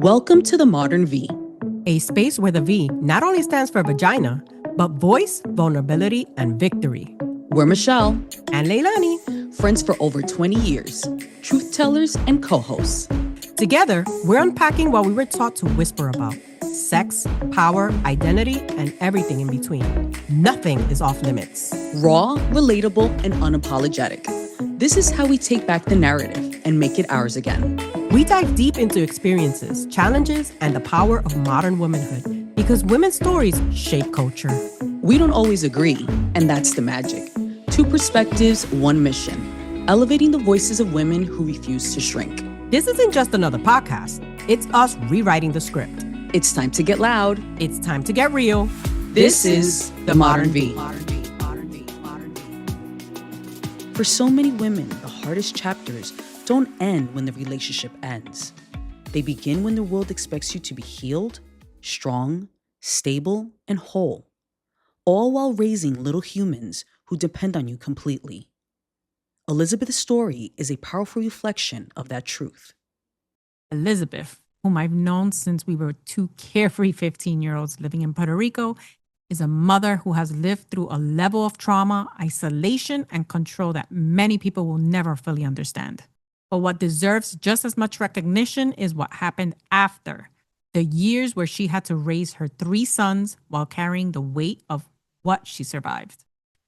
Welcome to the Modern V, a space where the V not only stands for vagina, but voice, vulnerability, and victory. We're Michelle And Leilani, friends for over 20 years, truth tellers and co-hosts. Together, we're unpacking what we were taught to whisper about: sex, power, identity, and everything in between. Nothing is off limits. Raw, relatable, and unapologetic. This is how we take back the narrative and make it ours again. We dive deep into experiences, challenges, and the power of modern womanhood, because women's stories shape culture. We don't always agree, and that's the magic. Two perspectives, one mission: elevating the voices of women who refuse to shrink. This isn't just another podcast. It's us rewriting the script. It's time to get loud. It's time to get real. This is the Modern V. For so many women, the hardest chapters don't end when the relationship ends. They begin when the world expects you to be healed, strong, stable, and whole, all while raising little humans who depend on you completely. Elizabeth's story is a powerful reflection of that truth. Elizabeth, whom I've known since we were two carefree 15-year-olds living in Puerto Rico, is a mother who has lived through a level of trauma, isolation, and control that many people will never fully understand. But what deserves just as much recognition is what happened after, the years where she had to raise her 3 sons while carrying the weight of what she survived.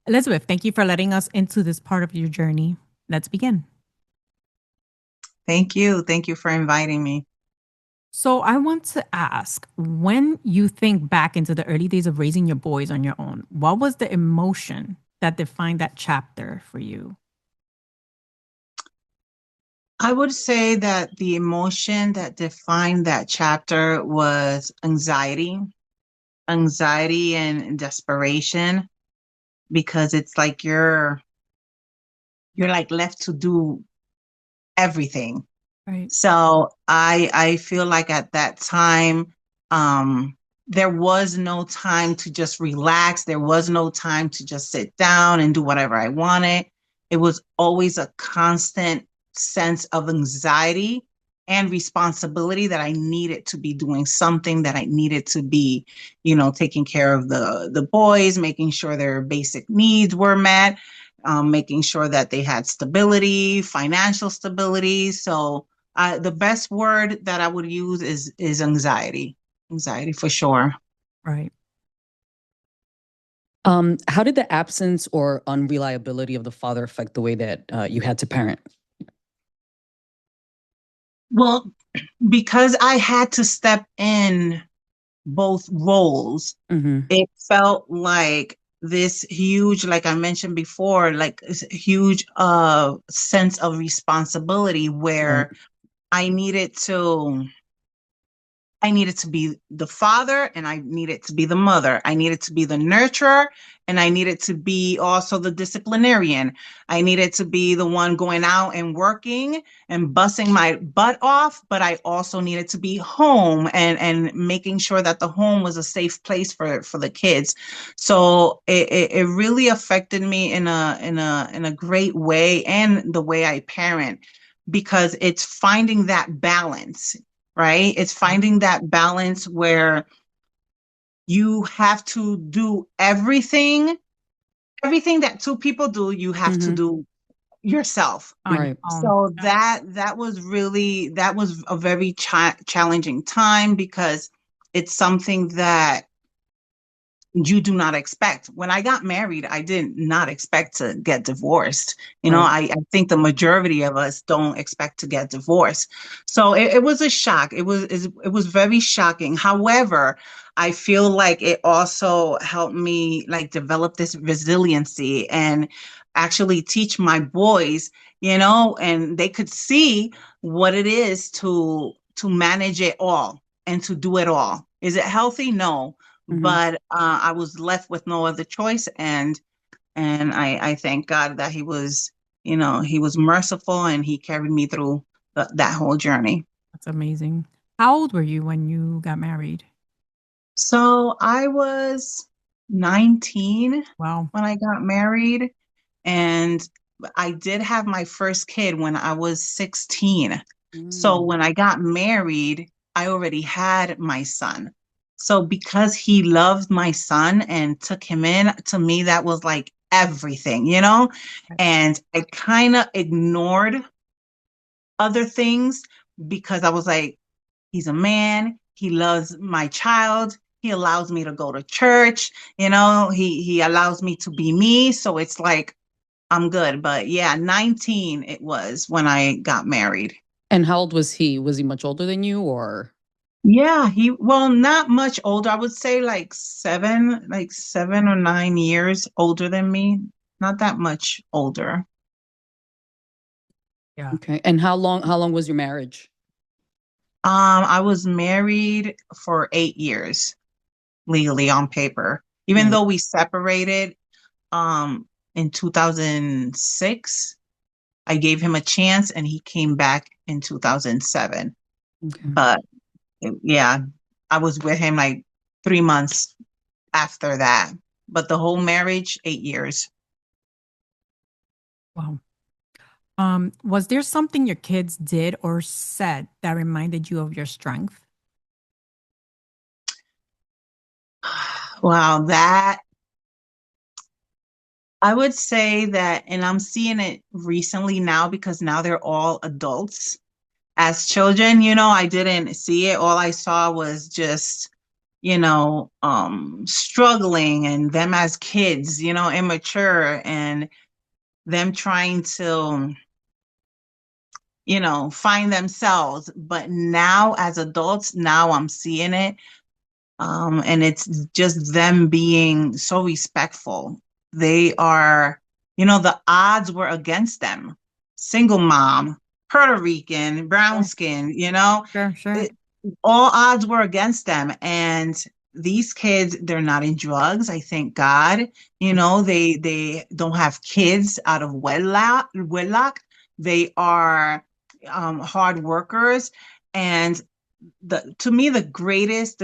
Elizabeth, thank you for letting us into this part of your journey. Let's begin. Thank you. Thank you for inviting me. So I want to ask, when you think back into the early days of raising your boys on your own, what was the emotion that defined that chapter for you? I would say that the emotion that defined that chapter was anxiety and desperation, because it's like you're like left to do everything. Right. So I feel like at that time, there was no time to just relax. There was no time to just sit down and do whatever I wanted. It was always a constant sense of anxiety and responsibility that I needed to be doing something, that I needed to be, taking care of the boys, making sure their basic needs were met, making sure that they had stability, financial stability. So the best word that I would use is anxiety. Anxiety for sure. Right. How did the absence or unreliability of the father affect the way that you had to parent? Well, because I had to step in both roles, It felt like this huge, like I mentioned before, like this huge sense of responsibility where I needed to be the father and I needed to be the mother. I needed to be the nurturer and I needed to be also the disciplinarian. I needed to be the one going out and working and busting my butt off, but I also needed to be home and making sure that the home was a safe place for the kids. So it really affected me in a great way, and the way I parent, because it's finding that balance. Right? It's finding that balance where you have to do everything that 2 people do, you have to do yourself. Right. So that was a very challenging time, because it's something that you do not expect. When I got married, I did not expect to get divorced. I think the majority of us don't expect to get divorced. So it was a shock. It was very shocking. However, I feel like it also helped me like develop this resiliency and actually teach my boys, and they could see what it is to manage it all and to do it all. Is it healthy? No. But I was left with no other choice, and I thank God that he was merciful and he carried me through that whole journey. That's amazing. How old were you when you got married? So I was 19 Wow. when I got married, and I did have my first kid when I was 16. So when I got married, I already had my son. So because he loved my son and took him in, to me, that was like everything, you know? And I kind of ignored other things because I was like, he's a man, he loves my child, he allows me to go to church, you know, he allows me to be me. So it's like I'm good. But yeah, 19 it was when I got married. And how old was he? Was he much older than you or? Yeah, well, not much older. I would say like 7 or 9 years older than me. Not that much older. Yeah. Okay. And how long was your marriage? I was married for 8 years legally on paper. Even Right. though we separated in 2006, I gave him a chance and he came back in 2007. Okay. But yeah, I was with him like 3 months after that. But the whole marriage, 8 years. Wow. Was there something your kids did or said that reminded you of your strength? Wow, that I would say that, and I'm seeing it recently now because now they're all adults. As children, I didn't see it. All I saw was just, struggling and them as kids, immature and them trying to, find themselves. But now as adults, now I'm seeing it. And it's just them being so respectful. They are, the odds were against them. Single mom, Puerto Rican, brown skin, Sure. it, all odds were against them. And these kids, they're not in drugs. I thank God. They don't have kids out of wedlock. They are hard workers. And to me the greatest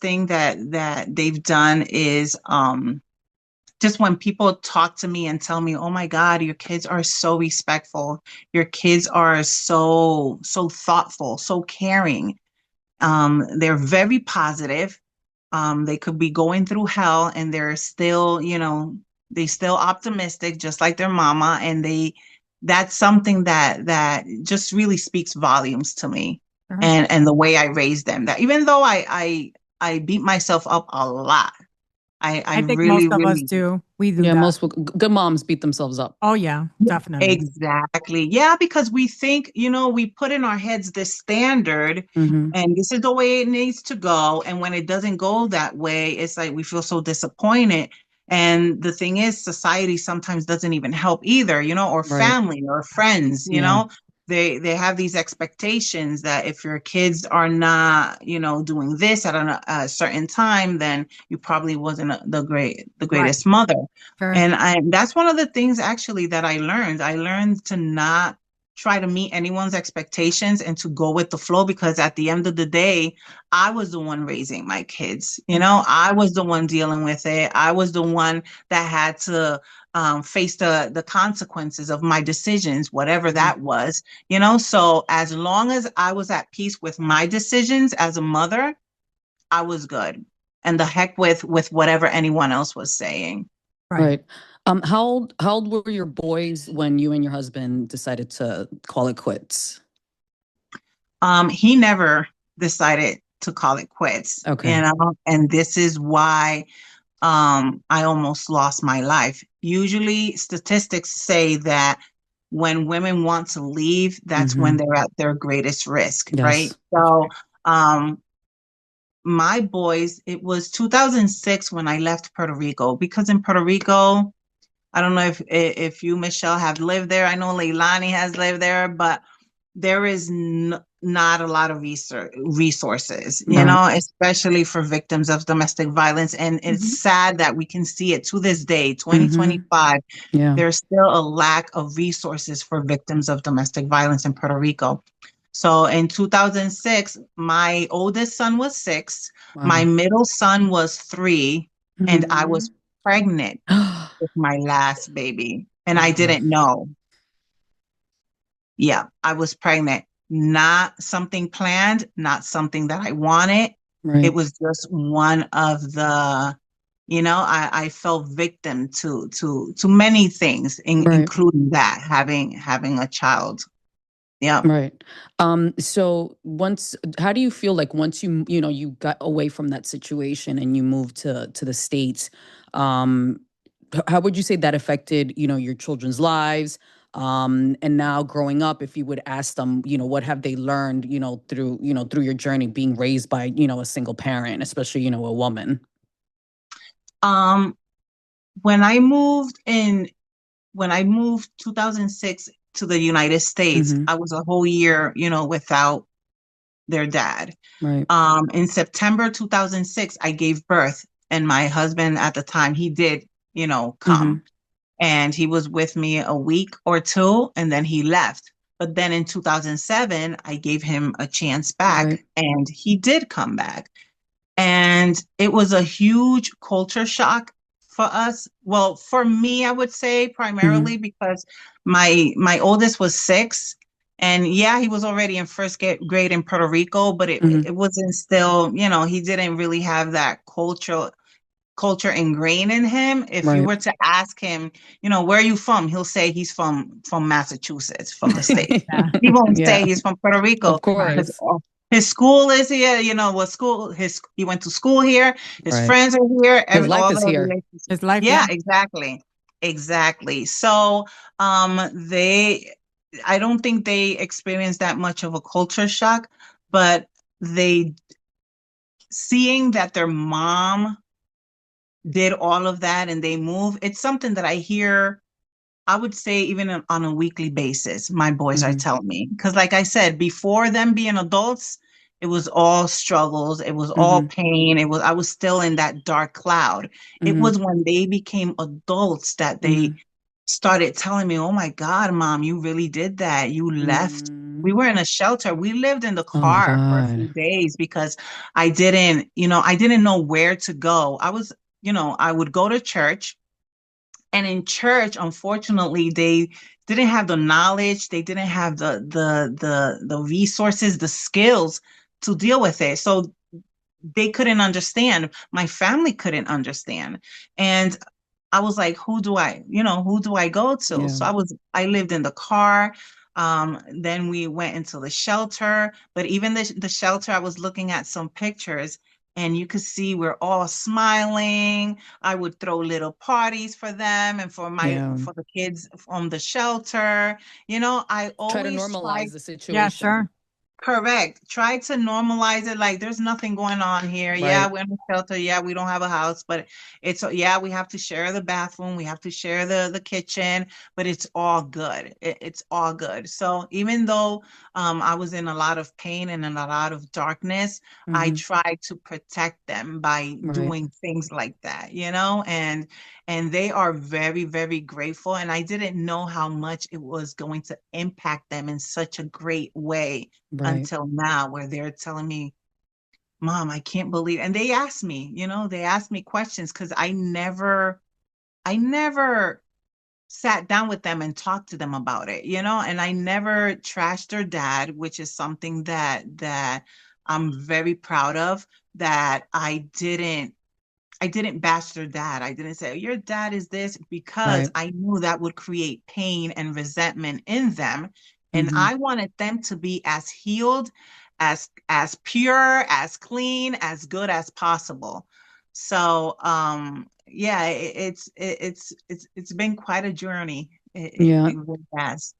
thing that they've done is just when people talk to me and tell me, oh my God, your kids are so respectful, your kids are so thoughtful, so caring. They're very positive. They could be going through hell and they're still, they still optimistic, just like their mama. And that's something that just really speaks volumes to me. Sure. And the way I raised them. That even though I beat myself up a lot, I I think most really, of us really do. We do Yeah, that. most good moms beat themselves up. Oh, yeah, definitely. exactly. Yeah, because we think, we put in our heads this standard Mm-hmm. and this is the way it needs to go. And when it doesn't go that way, it's like we feel so disappointed. And the thing is, society sometimes doesn't even help either, or Right. family or friends, Yeah. They have these expectations that if your kids are not, doing this at a certain time, then you probably wasn't the Right. greatest mother. Sure. And that's one of the things actually that I learned. I learned to not try to meet anyone's expectations and to go with the flow because at the end of the day, I was the one raising my kids. I was the one dealing with it. I was the one that had to face the consequences of my decisions, whatever that was. So as long as I was at peace with my decisions as a mother, I was good. And the heck with whatever anyone else was saying. Right. Right. How old were your boys when you and your husband decided to call it quits? He never decided to call it quits, Okay. and this is why I almost lost my life. Usually statistics say that when women want to leave, that's when Mm-hmm. they're at their greatest risk, right? Yes. So my boys, it was 2006 when I left Puerto Rico because in Puerto Rico, I don't know if you, Michelle, have lived there. I know Leilani has lived there, but there is not a lot of resources, Right. especially for victims of domestic violence. And it's Mhm. sad that we can see it to this day, Mm-hmm. 2025. Yeah. There's still a lack of resources for victims of domestic violence in Puerto Rico. So in 2006, my oldest son was 6, my Wow. middle son was 3, and I Mhm. was pregnant with my last baby. And I Wow. didn't know. Yeah, I was pregnant. not something planned, not something that I wanted. It Right. was just one of the, I fell victim to many things, Right. including that, having a child. Yeah. Right. So once, how do you feel like once you got away from that situation and you moved to the States, um, how would you say that affected, your children's lives? And now growing up, if you would ask them, what have they learned, through your journey being raised by, a single parent, especially, a woman? Um, when I moved in, when I moved 2006 to the United States, Mm-hmm. I was a whole year, without their dad. Right. In September 2006, I gave birth, and my husband at the time, he did, Mm-hmm. come, and he was with me a week or two, and then he left. But then in 2007, I gave him a chance Right. back, and he did come back. And it was a huge culture shock for us. Well, for me, I would say Mm-hmm. primarily because my oldest was 6, and yeah, he was already in first grade in Puerto Rico, but it Mm-hmm. it wasn't still, he didn't really have that culture ingrained in him. If you Right. were to ask him, where are you from? He'll say he's from Massachusetts, from the state. Yeah. He won't say Yeah, he's from Puerto Rico of Right. because course. his school is here. What school? He went to school here. His Right. friends are here. His life All is the here. relationships. His life, Yeah, yeah. exactly, exactly. So, they, I don't think they experienced that much of a culture shock, but they seeing that their mom did all of that and they move. It's something that I hear, I would say, even on a weekly basis, my boys are Mm-hmm. telling me. Because, like I said, before them being adults, it was all struggles, it was all Mm-hmm. pain. I was still in that dark cloud. It Mm-hmm. was when they became adults that they Mm-hmm. started telling me, "Oh my God, mom, you really did that. You left." Mm-hmm. We were in a shelter. We lived in the Oh my car for a few God. days because I didn't know where to go. I would go to church, and in church, unfortunately, they didn't have the knowledge, they didn't have the resources, the skills to deal with it. So they couldn't understand. My family couldn't understand. And I was like, who do I go to? Yeah. So I lived in the car. Then we went into the shelter, but even the shelter, I was looking at some pictures, and you could see we're all smiling. I would throw little parties for them and Yeah. for the kids from the shelter. I Try to always normalize try. the Yeah, situation. sure. Correct. Try to normalize it like there's nothing going on here. Yeah, Right. we're in a shelter. Yeah, we don't have a house, but yeah, we have to share the bathroom. We have to share the kitchen, but it's all good. It's all good. So even though I was in a lot of pain and in a lot of darkness, I Mm-hmm. tried to protect them by Right. doing things like that, and they are very, very grateful. And I didn't know how much it was going to impact them in such a great way Right. until now, where they're telling me, Mom, I can't believe. And they ask me questions because I never sat down with them and talked to them about it, and I never trashed their dad, which is something that I'm very proud of, that I didn't bash their dad. I didn't say, your dad is this, because Right. I knew that would create pain and resentment in them. And Mm-hmm. I wanted them to be as healed, as pure, as clean, as good as possible. So yeah, it's been quite a journey. Yeah. It really has.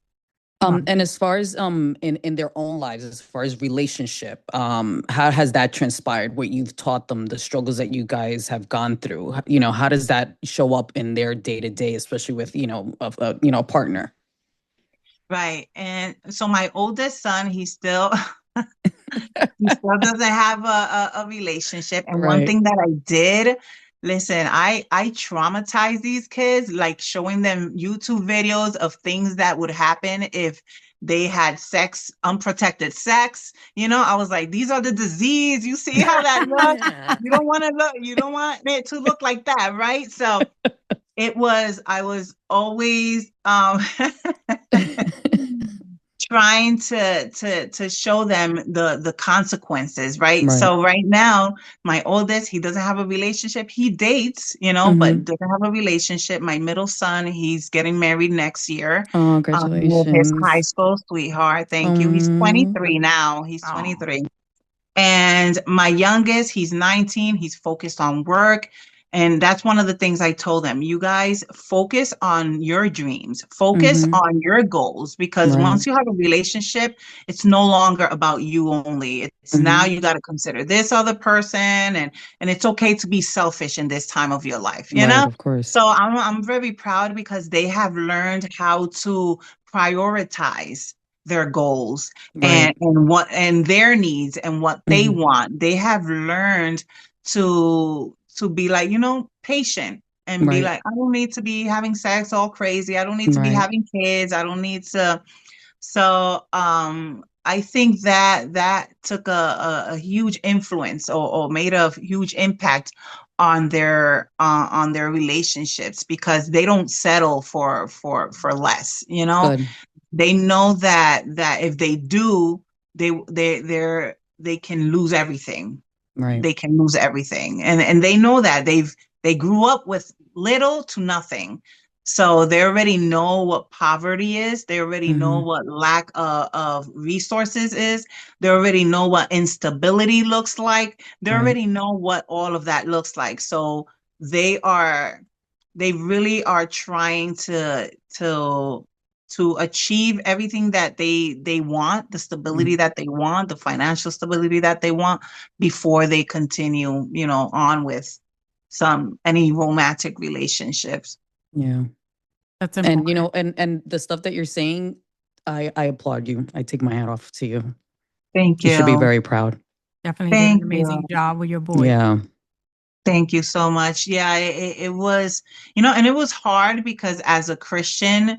Wow. And as far as in their own lives, as far as relationship, how has that transpired? What you've taught them, the struggles that you guys have gone through, how does that show up in their day to day, especially with a partner? Right. And so my oldest son, he still doesn't have a relationship. And one Right. thing that I did, listen, I traumatized these kids, like showing them YouTube videos of things that would happen if they had unprotected sex. I was like, these are the disease. You see how that looks? You don't want it to look like that, right? So I was always trying to show them the consequences, right? Right. So right now, my oldest, he doesn't have a relationship. He dates, you know, but doesn't have a relationship. My middle son, he's getting married next year. Oh, With his high congratulations. school sweetheart. Thank you. He's Um, 23 now. He's Oh, 23. And my youngest, he's 19. He's focused on work. And that's one of the things I told them. You guys focus on your dreams, focus on your goals, because right. once you have a relationship, it's no longer about you only. It's now you got to consider this other person, and it's okay to be selfish in this time of your life, you Right, know? of course. So I'm very proud because they have learned how to prioritize their goals Right. and their needs and what they want. They have learned to be like, patient and be Right. like, I don't need to be having sex all crazy. I don't need to be Right. having kids. I don't need to. So I think that took a huge influence or made a huge impact on their relationships because they don't settle for less, Good. they know that if they do, they can lose everything. Right. They can lose everything, and they know that they grew up with little to nothing, so they already know what poverty is. They already know what lack of resources is. They already know what instability looks like. They Right. already know what all of that looks like. So they are they really are trying to achieve everything that they want, the stability that they want, the financial stability that they want before they continue, on with any romantic relationships. Yeah. that's And important. and the stuff that you're saying, I applaud you. I take my hat off to you. Thank You should be you. very proud. Definitely did an Thank you. amazing job with your boy. Yeah. Thank you so much. Yeah, it was, and it was hard because as a Christian,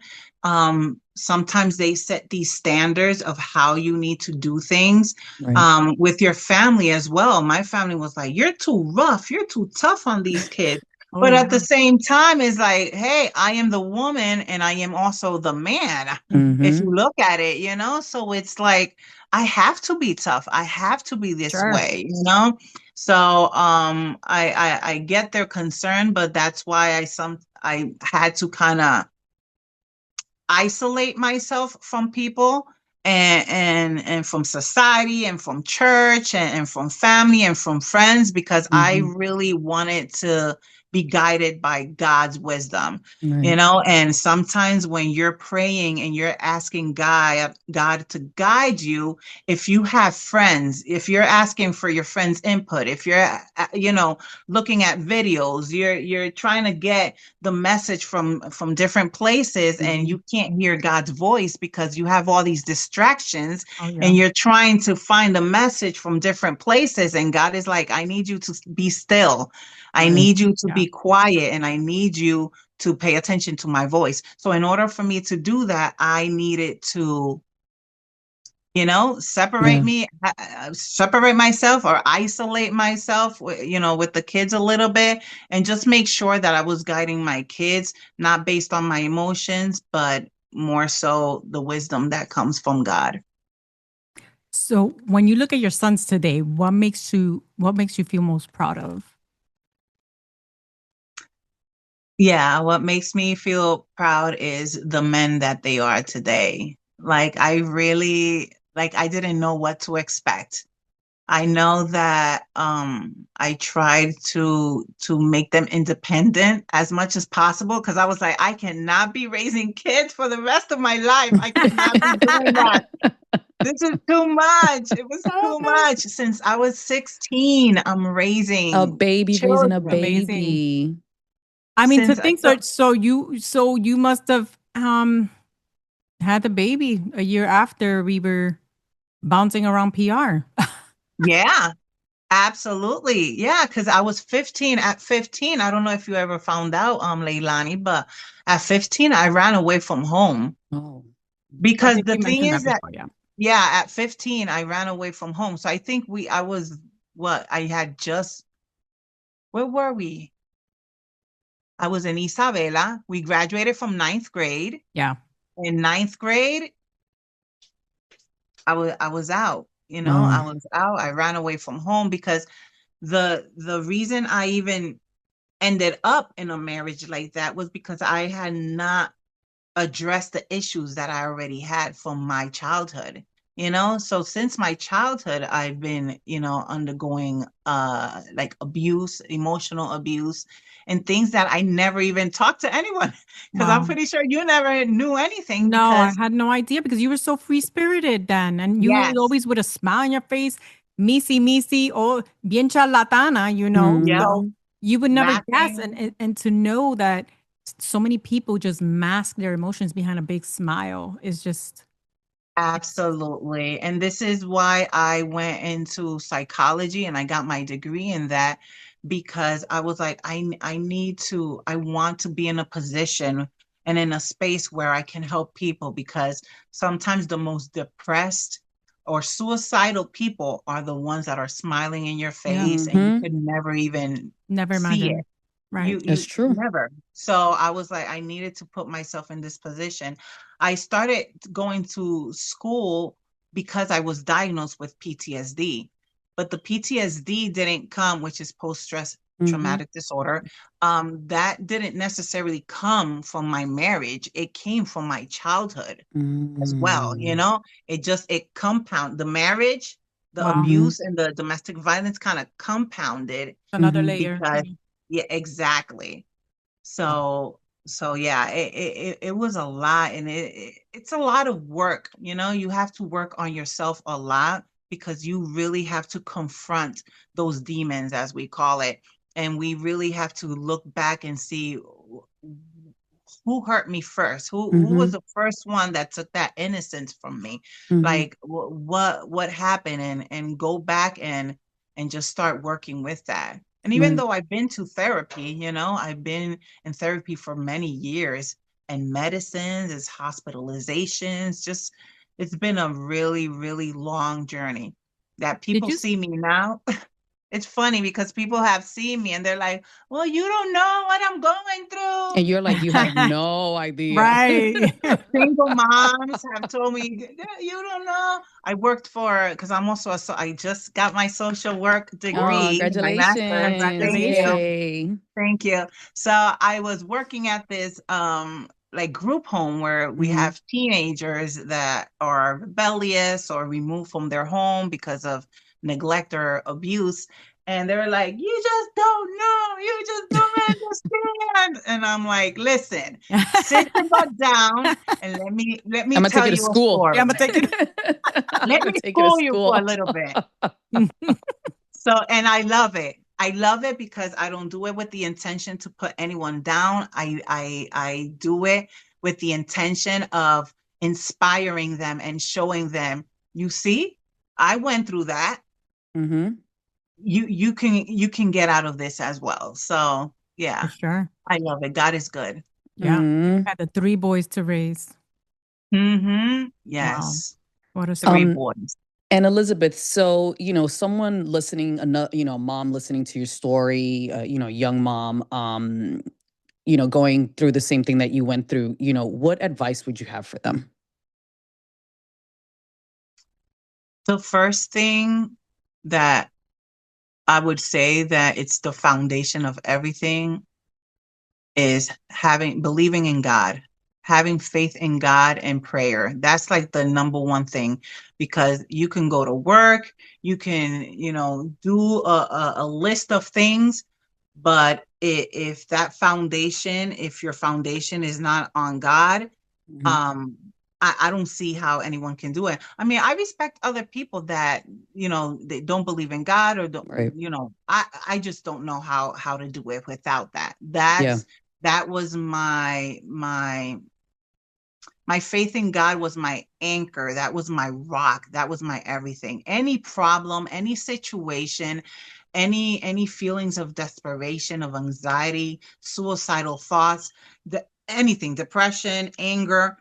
sometimes they set these standards of how you need to do things, Right. with your family as well. My family was like, "You're too rough, you're too tough on these kids." Oh But yeah. at the same time, it's like, hey, I am the woman and I am also the man. If you look at it, so it's like, I have to be tough. I have to be this Sure. way. So I get their concern, but that's why I had to kind of isolate myself from people and from society and from church and from family and from friends because I really wanted to be guided by God's wisdom, Right. and sometimes when you're praying and you're asking God to guide you, if you have friends, if you're asking for your friends' input, if you're looking at videos, you're trying to get the message from different places and you can't hear God's voice because you have all these distractions Oh yeah. and you're trying to find a message from different places and God is like, I need you to be still. I Right. need you to Yeah. be quiet and I need you to pay attention to my voice. So in order for me to do that, I needed to separate Yeah. separate myself or isolate myself, with the kids a little bit and just make sure that I was guiding my kids, not based on my emotions, but more so the wisdom that comes from God. So when you look at your sons today, what makes you feel most proud of? Yeah, what makes me feel proud is the men that they are today. Like I didn't know what to expect. I know that I tried to make them independent as much as possible because I was like, I cannot be raising kids for the rest of my life. I cannot be doing that. This is too much. It was too much. Since I was 16, I'm A raising baby raising a children. Amazing. baby. I mean, to Since think so you must have had the baby a year after we were bouncing around PR. yeah, absolutely. Yeah, because I was 15. At 15, I don't know if you ever found out, Leilani, but at 15, I ran away from home Oh. I because think the you thing mentioned is that that, before, yeah. yeah, at 15, I ran away from home. So I think I was, I had just, where were we? I was in Isabela. We graduated from ninth grade. Yeah. In ninth grade, I was out, I was out. I ran away from home because the reason I even ended up in a marriage like that was because I had not addressed the issues that I already had from my childhood. So since my childhood, I've been, undergoing like abuse, emotional abuse, and things that I never even talked to anyone because I'm Wow. pretty sure you never knew anything No, I because had no idea because you were so free spirited then. And you were yes, always with a smile on your face, misi, or bien charlatana, yeah, So you would never guess. And, laughing. and to know that so many people just mask their emotions behind a big smile is just, it's, Absolutely. And this is why I went into psychology and I got my degree in that because I was like, I want to be in a position and in a space where I can help people because sometimes the most depressed or suicidal people are the ones that are smiling in your yeah, face and you could never even never see it. imagine. Right. You That's true. never. So I was like, I needed to put myself in this position. I started going to school because I was diagnosed with PTSD, but the PTSD didn't come, which is post-stress Hmm. traumatic disorder. That didn't necessarily come from my marriage. It came from my childhood as well. Mm. It compound the marriage, the Wow. Hmm. abuse and the domestic violence kind of compounded Another Hmm. layer. because Yeah. yeah, exactly. Wow. So yeah, it was a lot and it's a lot of work. You have to work on yourself a lot because you really have to confront those demons as we call it. And we really have to look back and see who hurt me first, who was Hmm. the first one that took that innocence from me, Hmm. like what happened, and go back and just start working with that. And even Right. though I've been to therapy, I've been in therapy for many years, and medicines, is hospitalizations, just it's been a really, really long journey that Did people you? see me now. It's funny because people have seen me and they're like, well, you don't know what I'm going through. And you're like, you have no idea. Right. Single moms have told me, "Yeah, you don't know." I worked because I'm also I just got my social work Oh, degree, my master's. congratulations. Thank you. Congratulations. Yay. Thank you. So I was working at this like group home where we Hmm. have teenagers that are rebellious or removed from their home because of neglect or abuse. And they're like, you just don't know, you just don't understand. And I'm like, listen, sit your butt down and let me I'm gonna take tell you to you a school. Yeah, I'm story. gonna take it. I'm Let gonna me take you to school you for a school. little bit. So, and I love it. I love it because I don't do it with the intention to put anyone down. I do it with the intention of inspiring them and showing them, you see, I went through that. Hmm. You can get out of this as well. So, For yeah, sure. I love it. God is good. Yeah. You Hmm. had the three boys to raise. Wow. Yes. What a Three story. Um, boys. and Elizabeth, so someone listening, another, mom listening to your story, young mom, going through the same thing that you went through, what advice would you have for them? The first thing that I would say that it's the foundation of everything is believing in God, having faith in God and prayer. That's like the number one thing because you can go to work, you can, do a list of things, but if if your foundation is not on God, Hmm. um, I don't see how anyone can do it. I mean, I respect other people that, they don't believe in God or don't, Right. I just don't know how to do it without that. Yeah. That was my faith in God was my anchor. That was my rock. That was my everything. Any problem, any situation, any feelings of desperation, of anxiety, suicidal thoughts, anything, depression, anger,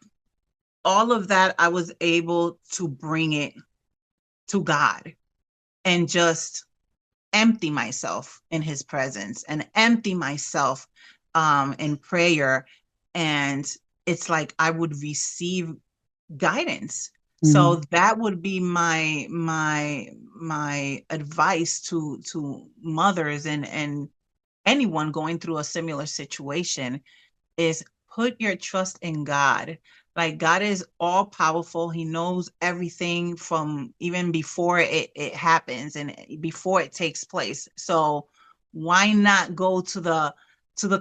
all of that, I was able to bring it to God and just empty myself in his presence and empty myself in prayer. And it's like I would receive guidance. So that would be my advice to mothers and anyone going through a similar situation is put your trust in God. Like God is all powerful. He knows everything from even before it happens and before it takes place. So why not go to the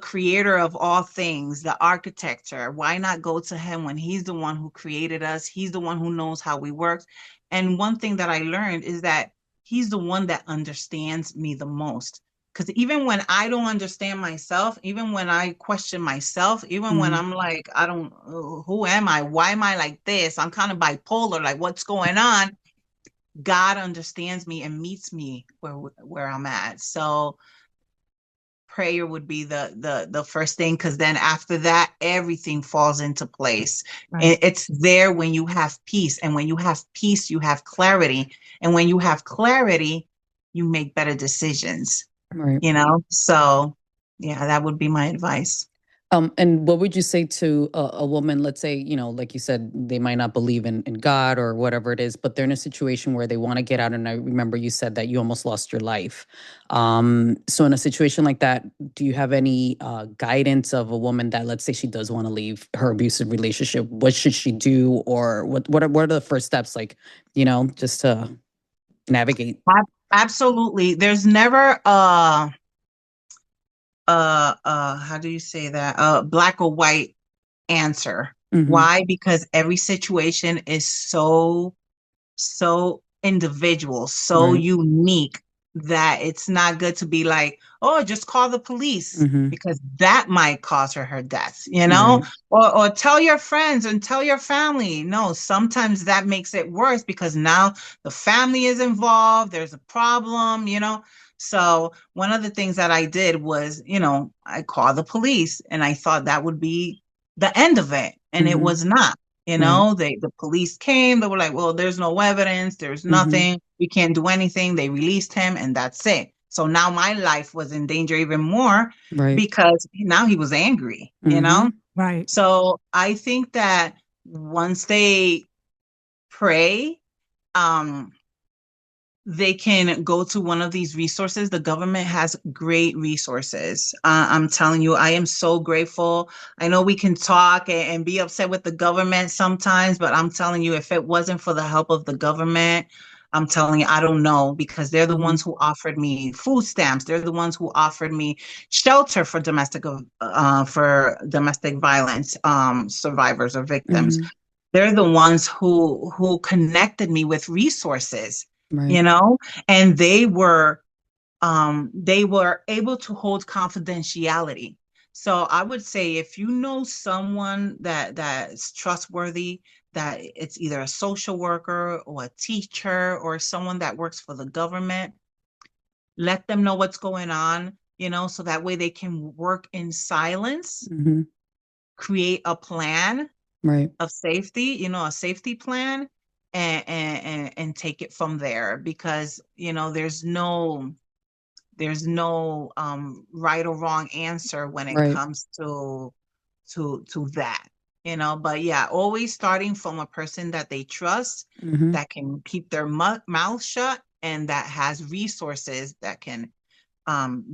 creator of all things, the architecture? Why not go to him when he's the one who created us? He's the one who knows how we work. And one thing that I learned is that he's the one that understands me the most. Because even when I don't understand myself, even when I question myself, even when I'm like, I don't, who am I? Why am I like this? I'm kind of bipolar, like what's going on? God understands me and meets me where I'm at. So prayer would be the first thing, because then after that, everything falls into place. Right. It's there when you have peace, and when you have peace, you have clarity, and when you have clarity, you make better decisions. Right. So yeah, that would be my advice. And what would you say to a woman, let's say, like you said, they might not believe in God or whatever it is, but they're in a situation where they want to get out. And I remember you said that you almost lost your life. So in a situation like that, do you have any guidance of a woman that, let's say she does want to leave her abusive relationship? What should she do? Or what are the first steps, like, just to navigate? Absolutely. There's never how do you say that? Black or white answer. Why? Because every situation is so individual, so Right. unique, that it's not good to be like, oh, just call the police, because that might cause her death, Right. or tell your friends and tell your family. No, sometimes that makes it worse, because now the family is involved, there's a problem. So one of the things that I did was, I called the police, and I thought that would be the end of it, and it was not. Right. The police came, they were like, well, there's no evidence, there's nothing, we can't do anything. They released him, and that's it. So now my life was in danger even more, Right. because now he was angry. Right. So I think that once they pray, um, they can go to one of these resources. The government has great resources. I'm telling you, I am so grateful. I know we can talk and be upset with the government sometimes, but I'm telling you, if it wasn't for the help of the government, I'm telling you, I don't know, because they're the ones who offered me food stamps. They're the ones who offered me shelter for domestic violence survivors or victims. They're the ones who connected me with resources, Right. you know, and they were able to hold confidentiality. So I would say, if you know someone that's trustworthy, that it's either a social worker or a teacher or someone that works for the government, let them know what's going on, so that way they can work in silence, create a plan Right. of safety, a safety plan, and take it from there, because there's no right or wrong answer when it Right. comes to that. But yeah, always starting from a person that they trust, that can keep their mouth shut, and that has resources that can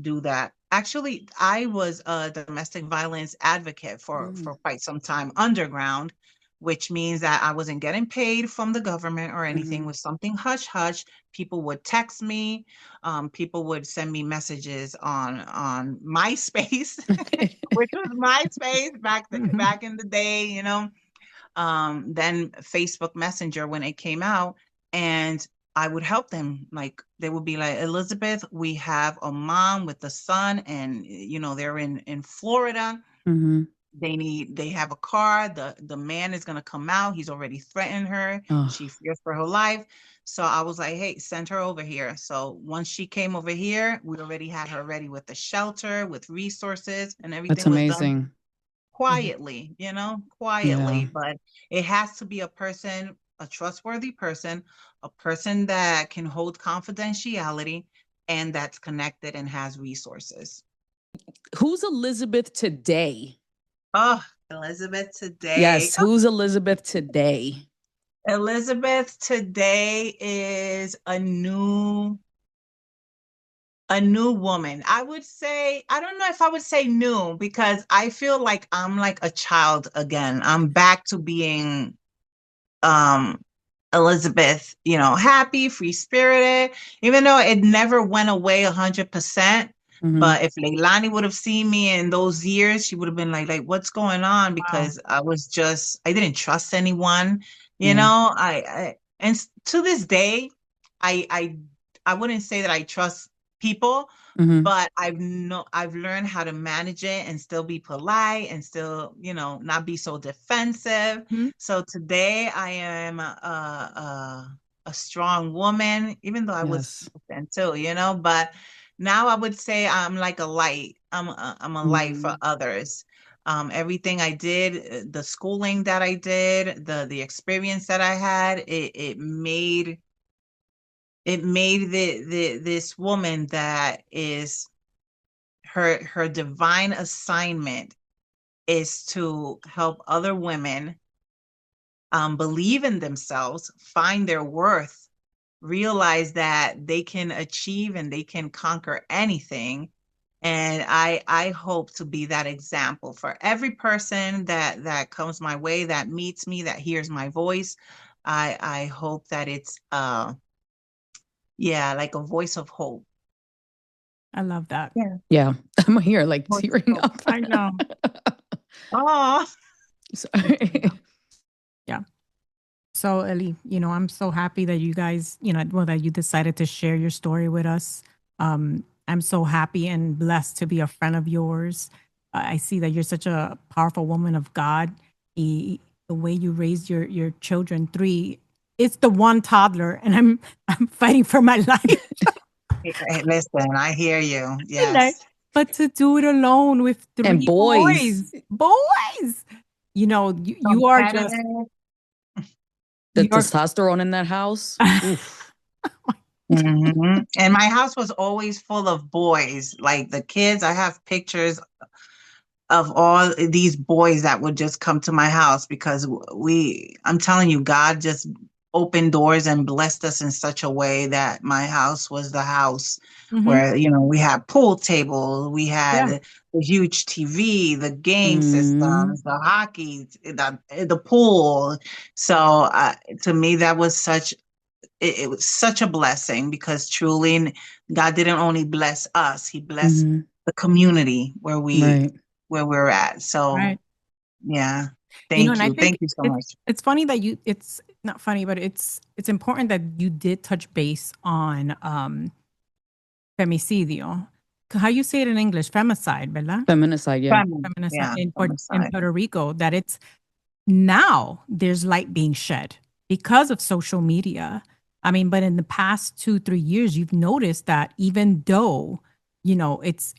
do that. Actually, I was a domestic violence advocate for quite some time underground, which means that I wasn't getting paid from the government or anything. With something hush hush. People would text me, people would send me messages on MySpace, which was MySpace back in the day. Then Facebook Messenger when it came out, and I would help them. Like, they would be like, Elizabeth, we have a mom with a son, and they're in Florida. They have a car. The man is gonna come out. He's already threatened her. Oh, She fears for her life. So I was like, hey, send her over here. So once she came over here, we already had her ready with the shelter, with resources, and that's everything was done amazing. quietly, Yeah. quietly. But it has to be a person, a trustworthy person, a person that can hold confidentiality, and that's connected and has resources. Who's Elizabeth today? Oh, Elizabeth today. Yes, who's Elizabeth today? Elizabeth today is a new woman. I would say, I don't know if I would say new because I feel like I'm like a child again. I'm back to being um Elizabeth, happy, free spirited, even though it never went away 100%. Hmm. But if Leilani would have seen me in those years, she would have been like, what's going on? Wow. Because I didn't trust anyone, Yeah. and to this day, I, I, I wouldn't say that I trust people, Hmm. but I've learned how to manage it and still be polite and still, not be so defensive. Mhm. So today I am a strong woman, even though I was Yes. then too, but now I would say I'm like a light. I'm a light for Mm. others. Everything I did, the schooling that I did, the experience that I had, it made this woman that is her divine assignment is to help other women believe in themselves, find their worth, realize that they can achieve and they can conquer anything. And I hope to be that example for every person that comes my way, that meets me, that hears my voice. I hope that it's yeah, like a voice of hope. I love that. Yeah. Yeah. I'm here like Voice of tearing hope. up. I know. Oh, Sorry. Yeah. So, Ellie, I'm so happy that you guys, well, that you decided to share your story with us. I'm so happy and blessed to be a friend of yours. I see that you're such a powerful woman of God. The way you raised your children, three, it's the one toddler, and I'm fighting for my life. hey, listen, I hear you. Like, Yes. but to do it alone with And three boys, boys, you are just Competitive. the you're. testosterone in that house. Oof. And my house was always full of boys. Like the kids, I have pictures of all these boys that would just come to my house because I'm telling you, God just opened doors and blessed us in such a way that my house was the house Mhm. where, we had pool tables, we Yeah. had the huge TV, the game Mm. systems, the hockey, the pool. So to me, that was it was such a blessing because truly God didn't only bless us, he blessed Hmm. the community where Right. we're at. So Right. yeah, And thank I you. think Thank you so it's much. it's funny that it's not funny, but it's important that you did touch base on femicidio. How you say it in English? Femicide, ¿verdad? Feminicide. Yeah. Feminicide Yeah, in homicide. Puerto Rico. That it's now there's light being shed because of social media. I mean, but in the past 2-3 years, you've noticed that even though, it's,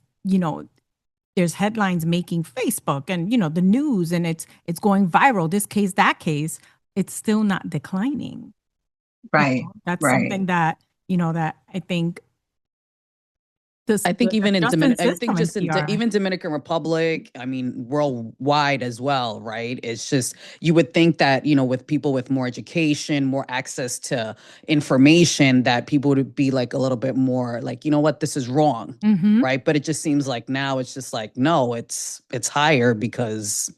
there's headlines making Facebook and, the news and it's going viral, this case, that case, it's still not declining. Right, That's right. something that, that I think I think the even in justice I think system in just in PR. even Dominican Republic, I mean, worldwide as well, right? It's just you would think that, with people with more education, more access to information, that people would be like a little bit more like, you know what, this is wrong, Mm-hmm. right? But it just seems like now it's just like, no, it's higher because,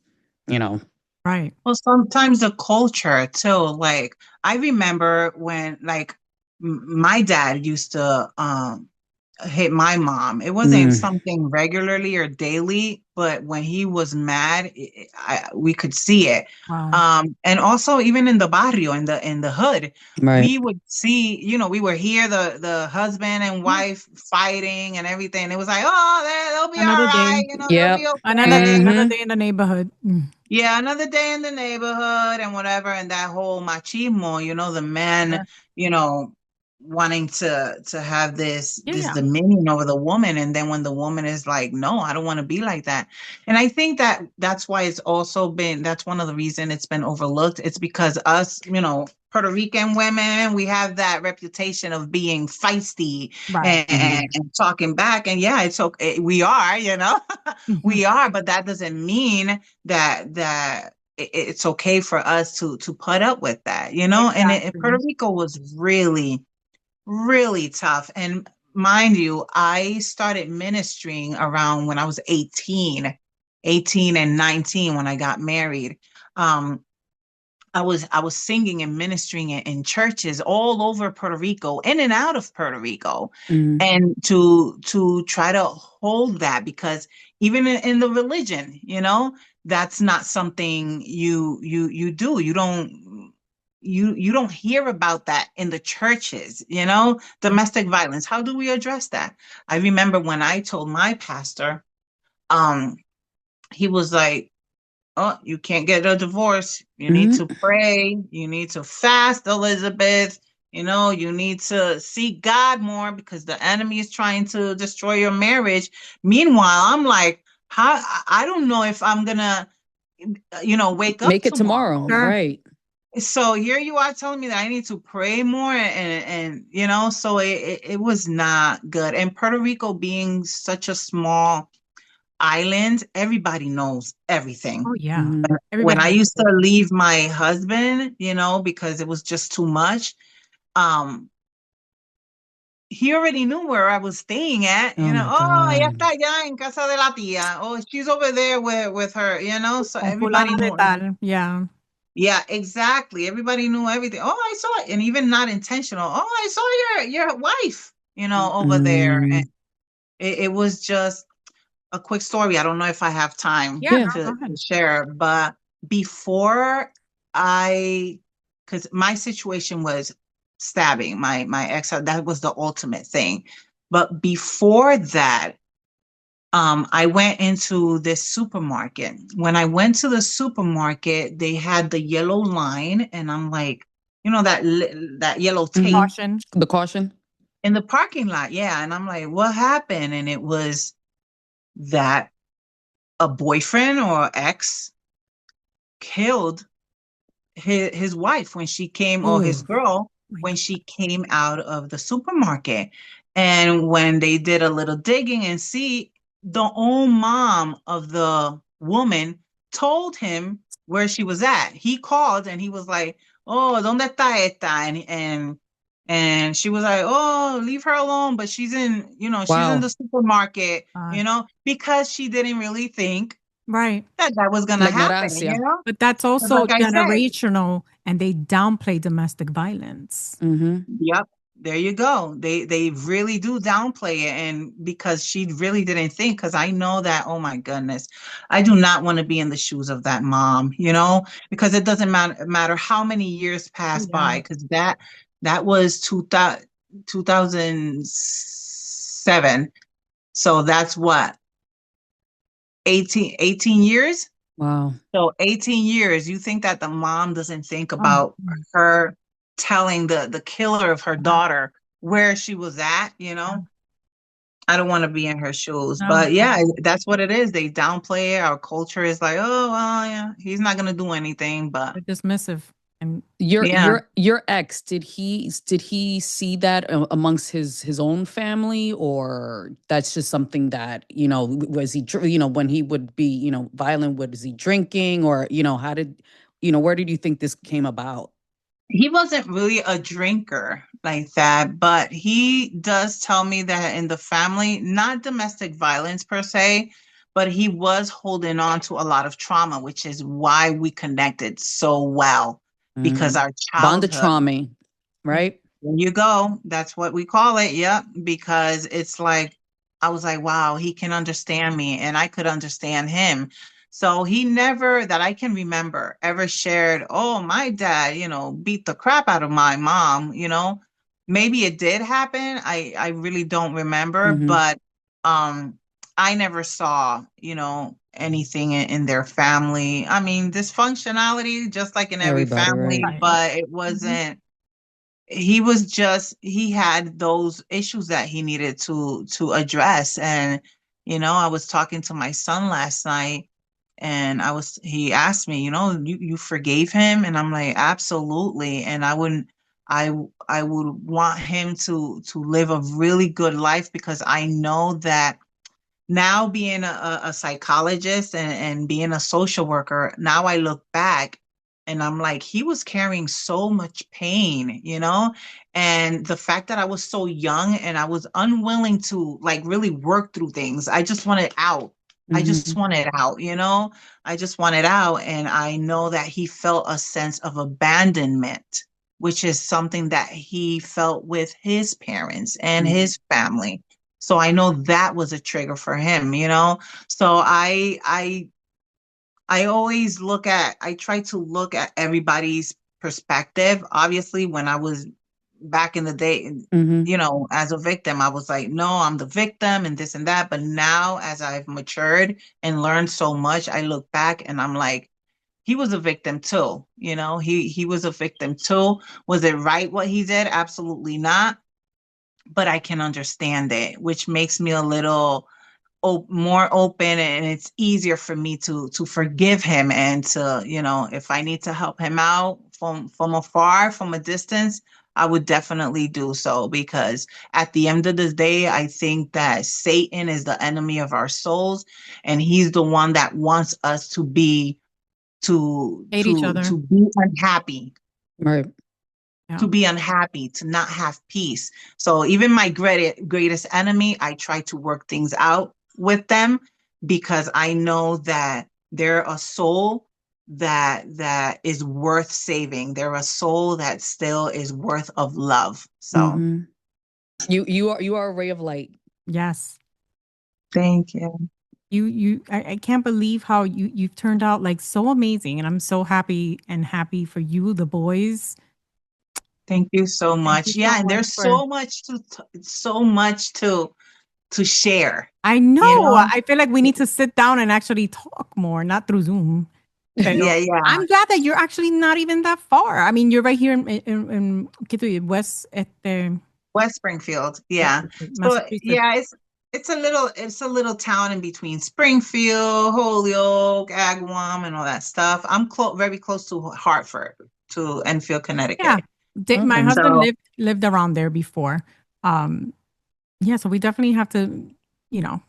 you know. Right. Well, sometimes the culture too. Like I remember when like my dad used to hit my mom. It wasn't Mm, something regularly or daily, but when he was mad, we could see it. Wow. And also even in the barrio, in the hood, right. we would see, we would hear the husband and wife fighting and everything. It was like, oh, they'll be all Another right, day. they'll Yep. be okay. Another Hmm. day in the neighborhood. Mm. Yeah, another day in the neighborhood and whatever, and that whole machismo, the men, Yeah. you know, wanting to have this Yeah. dominion over the woman, and then when the woman is like, no, I don't want to be like that. And I think that's why that's one of the reason it's been overlooked. It's because us, Puerto Rican women, we have that reputation of being feisty Right. and talking back. And yeah, it's okay. We are, Mhm. we are, but that doesn't mean that it's okay for us to put up with that, you know? And Puerto Exactly. Rico was really, really tough. And mind you, I started ministering around when I was 18 and 19 when I got married. Um, I was singing and ministering in churches all over Puerto Rico, in and out of Puerto Rico, Mm. and to try to hold that, because even in the religion, that's not something you do. You don't hear about that in the churches, domestic violence. How do we address that? I remember when I told my pastor, um, he was like, oh, you can't get a divorce. You need Mm. to pray. You need to fast, Elizabeth. You need to seek God more because the enemy is trying to destroy your marriage. Meanwhile, I'm like, how I don't know if I'm gonna, wake up Make it tomorrow, tomorrow. Sure. right? So here you are telling me that I need to pray more, and so it was not good. And Puerto Rico being such a small island, everybody knows everything. Oh yeah. Mm. When Everybody I has used to it. leave my husband, because it was just too much, um, he already knew where I was staying at, Oh my oh, ella God. está allá en casa de la tía, oh, she's over there with her, so Con fulana everybody de knew. tal. Yeah. Yeah, exactly. Everybody knew everything. Oh, I saw it. And even not intentional. Oh, I saw your wife, over there. And Mm. it was just a quick story. I don't know if I have time Yeah, Yeah. no, to go ahead. share, but before I, because my situation was stabbing my ex, that was the ultimate thing. But before that, I went into this supermarket. When I went to the supermarket, they had the yellow line, and I'm like, that yellow tape Hmm. Caution. The caution. in the parking lot. Yeah, and I'm like, what happened? And it was that a boyfriend or ex killed his wife when she came, or his Oh, girl My when God. she came out of the supermarket. And when they did a little digging and see, the own mom of the woman told him where she was at. He called and he was like, "Oh, ¿dónde está esta?" And she was like, "Oh, leave her alone, but she's in wow. the supermarket, God. because she didn't really think Right. that was gonna Like happen, Meracia. But that's 'Cause also like I said, generational and they downplay domestic violence. Mm-hmm. yep. There you go. They really do downplay it, and because she really didn't think, because I know that, oh my goodness, I do not want to be in the shoes of that mom, because it doesn't matter how many years Oh pass yeah. by, because that was 2007. So that's what, 18 years? Wow. So 18 years, you think that the mom doesn't think Oh my about goodness. her telling the killer of her Yeah. daughter where she was at, Yeah. I don't want to be in her shoes. No, But yeah, that's what it is. They downplay it. Our culture is like, oh, well, yeah, he's not going to do anything. But they're dismissive. And Your yeah, your your ex, did he see that amongst his own family, or that's just something that, was he when he would be, violent, was he drinking, or how did, where did you think this came about? he wasn't really a drinker like that. But he does tell me that in the family, not domestic violence per se, but he was holding on to a lot of trauma, which is why we connected so well, because Mm. our Bonded childhood. trauma, right? There you go. That's what we call it. Yep. Because it's like, I was like, wow, he can understand me and I could understand him. So he never, that I can remember, ever shared, oh, my dad, beat the crap out of my mom. Maybe it did happen. I really don't remember, Mm-hmm. but um, I never saw, anything in their family. I mean, dysfunctionality, just like in every Everybody, family, right? right. but it Mhm. wasn't, he had those issues that he needed to address. And I was talking to my son last night, and he asked me, you forgave him? And I'm like, absolutely. And I would want him to live a really good life, because I know that now being a psychologist and being a social worker, now I look back and I'm like, he was carrying so much pain, you know? And the fact that I was so young and I was unwilling to like really work through things, I just wanted out. I just Mm-hmm. wanted out, you know? I just wanted out. And I know that he felt a sense of abandonment, which is something that he felt with his parents and his family. So I know that was a trigger for him, you know? So I always I try to look at everybody's perspective. Obviously, when I was back in the day, Mm-hmm. you know, as a victim, I was like, no, I'm the victim and this and that. But now, as I've matured and learned so much, I look back and I'm like, he was a victim too. You know, he was a victim too. Was it right what he did? Absolutely not. But I can understand it, which makes me a little more open, and it's easier for me to forgive him and to, you know, if I need to help him out from afar, from a distance, I would definitely do so, because at the end of the day, I think that Satan is the enemy of our souls, and he's the one that wants us to be Hate each other. to be unhappy, Right. Yeah. to not have peace. So even my greatest enemy, I try to work things out with them, because I know that they're a soul that is worth saving. They're a soul that still is worth of love. So Mm-hmm. You are a ray of light. Yes. thank you. I can't believe how you've turned out like so amazing. And I'm so happy for you, the boys. Thank you so Thank you much. so Yeah, and much there's for so much to share, I you know. know? I feel like we need to sit down and actually talk more, not through Zoom. Pero Yeah, yeah. I'm glad that you're actually not even that far. I mean, you're right here in ¿qué tú dices? West, West Springfield. yeah, Yeah. So Massachusetts. yeah, it's a little town in between Springfield, Holyoke, Agawam, and all that stuff. I'm very close to Hartford, to Enfield, Yeah. Connecticut. My Okay. husband So lived around there before. Um, yeah, so we definitely have to, you know,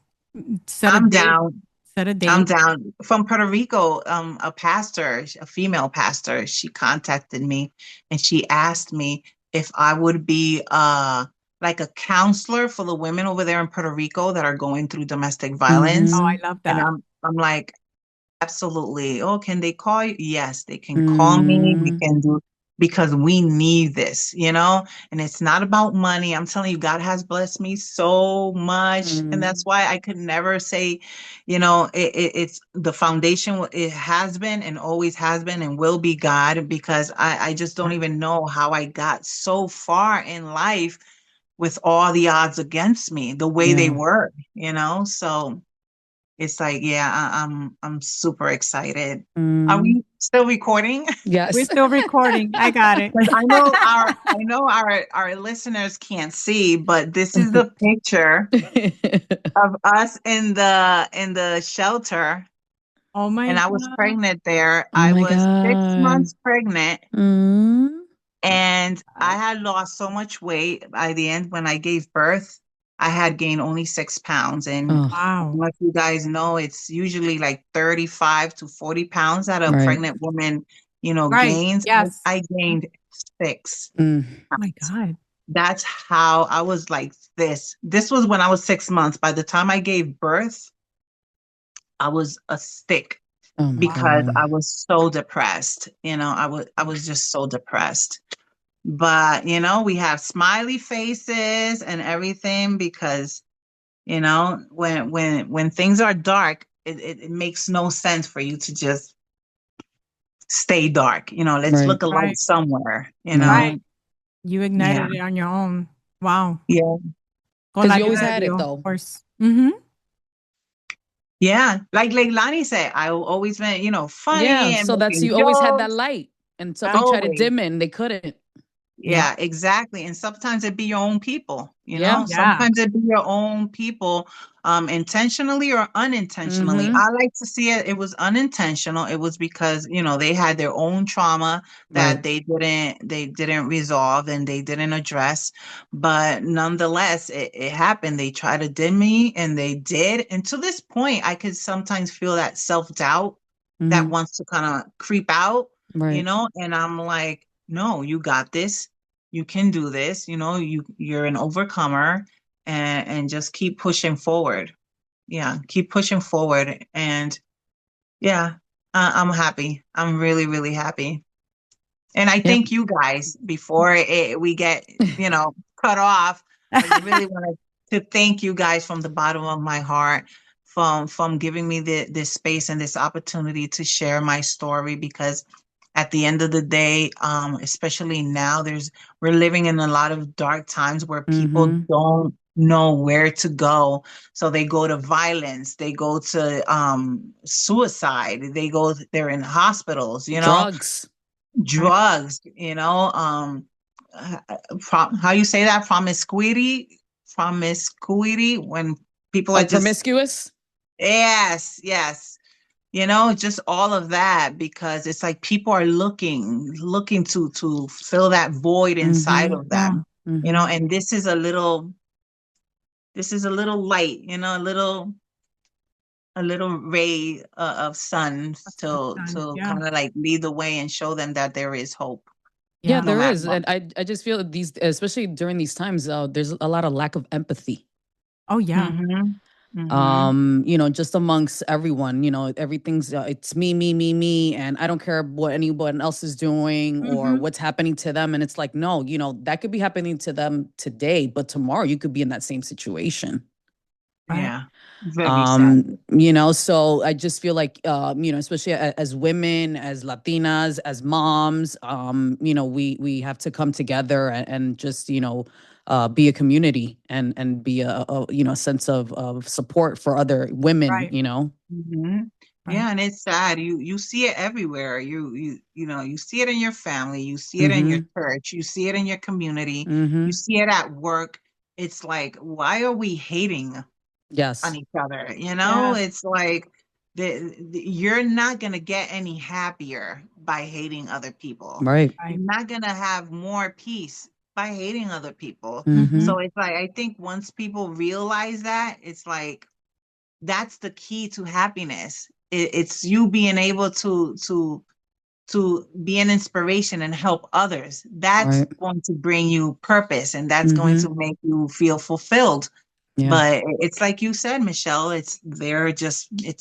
set a I'm date, down. set a I'm date. down from Puerto Rico. A pastor, a female pastor, she contacted me and she asked me if I would be like a counselor for the women over there in Puerto Rico that are going through domestic Oh, violence. I Mm-hmm. love And that. I'm like, absolutely. Oh, can they call you? Yes, they can call me. We Mm-hmm. can do, because we need this, you know? And it's not about money. I'm telling you, God has blessed me so much. And that's why I could never say, you know, it's the foundation. It has been and always has been and will be God, because I just don't even know how I got so far in life with all the odds against me, the way they Yeah. were, you know? So it's like, yeah, I'm super excited. Are Mm. we still recording? We're Yes. still recording. I got it. Because I know our listeners can't see, but this is the picture of us in the shelter. Oh my And I was God. pregnant there. Oh I my was six God. months pregnant, Mm. and I had lost so much weight by the end. When I gave birth, I had gained only 6 pounds. And Oh, I don't Wow. know if you guys know, it's usually like 35 to 40 pounds that a right. pregnant woman, you know, Right. gains. Yes. I Oh gained 6 Mm. my pounds. God. That's how I was like this. This was when I was 6 months. By the time I gave birth, I was a stick, Oh my because God. I was so depressed. You know, I was just so depressed. But, you know, we have smiley faces and everything, because, you know, when things are dark, it makes no sense for you to just stay dark. You know, let's Right. look a light Right. somewhere, you know? Yeah. Right. You Yeah. ignited it on your own. Wow. Yeah. Con Because la you always ayuda de had it Dios, of though. course. Mm-hmm. Yeah. Like Lani said, I always been, you know, Yeah. funny and So that's making you always had that jokes. light. And somebody Yep. tried to Always. dim it and they couldn't. Yeah, exactly. And sometimes it be your own people, Yeah. Yeah. sometimes it be your own people, intentionally or unintentionally. Mm-hmm. I like to see it was unintentional. It was because, they had their own trauma Right. that they didn't resolve and they didn't address. But nonetheless, it happened. They tried to dim me and they did. And to this point, I could sometimes feel that self-doubt that Mm-hmm. wants to kind of creep out, Right. and I'm like, no, you got this. You can do this. You're an overcomer, and just keep pushing forward. Yeah, keep pushing forward. And yeah, I'm happy. I'm really, really happy. And I Yep. thank you guys before we get, cut off. I really want to thank you guys from the bottom of my heart from giving me this space and this opportunity to share my story, because at the end of the day, especially now, we're living in a lot of dark times where people Mm-hmm. don't know where to go. So they go to violence, they go to suicide, they're in hospitals, Drugs. Right. drugs, how you say that? Promiscuity, when people Oh, are just, promiscuous. yes, yes, just all of that, because it's like people are looking to fill that void inside Mm-hmm. of Yeah. them, Mm-hmm. and this is a little light, a little ray of sun to Yeah. kind of like lead the way and show them that there is hope, Yeah, Yeah. no there matter is, what. and I just feel that these, especially during these times, there's a lot of lack of empathy. Oh, yeah. Mm-hmm. Mm-hmm. Just amongst everyone, everything's it's me, me, me, me, and I don't care what anyone else is doing or Mm-hmm. what's happening to them. And it's like, no, that could be happening to them today, but tomorrow you could be in that same situation. Right. Yeah. Very sad. So I just feel like, especially as women, as Latinas, as moms, we have to come together and just, be a community and be a sense of support for other women, Right. Hmm. Right. Yeah, and it's sad. You see it everywhere. You see it in your family, you see it in your Mm-hmm. church, you see it in your community, you Mm-hmm. see it at work. It's like, why are we hating on Yes. each other? Yes. It's like you're not gonna get any happier by hating other people. Right. Right. You're not gonna have more peace by hating other people. Mm-hmm. Mm-hmm. So it's like, I think once people realize that, it's like that's the key to happiness. It's you being able to be an inspiration and help others. That's Right. going to bring you purpose, and that's going Mm-hmm. to make you feel fulfilled. Yeah. But it's like you said, Michelle, it's